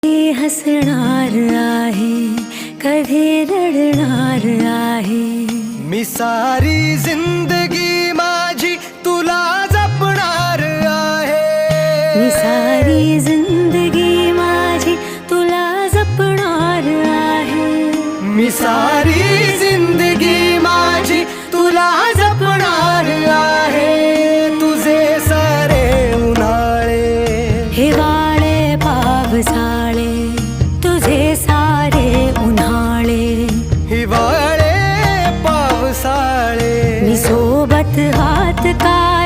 कधी हसणार आहे, कधी रडणार आहे. मी सारी जिंदगी माझी तुला जपणार आहे. मी सारी जिंदगी माझी तुला जपणार आहे. मी सारी जिंदगी माझी तुला जपणार आहे. तुझे सारे उन्हाळे हिवाळे पावसाळे, तुझे सारे उन्हाळे हिवाळे पावसाळे, मी सोबत हात का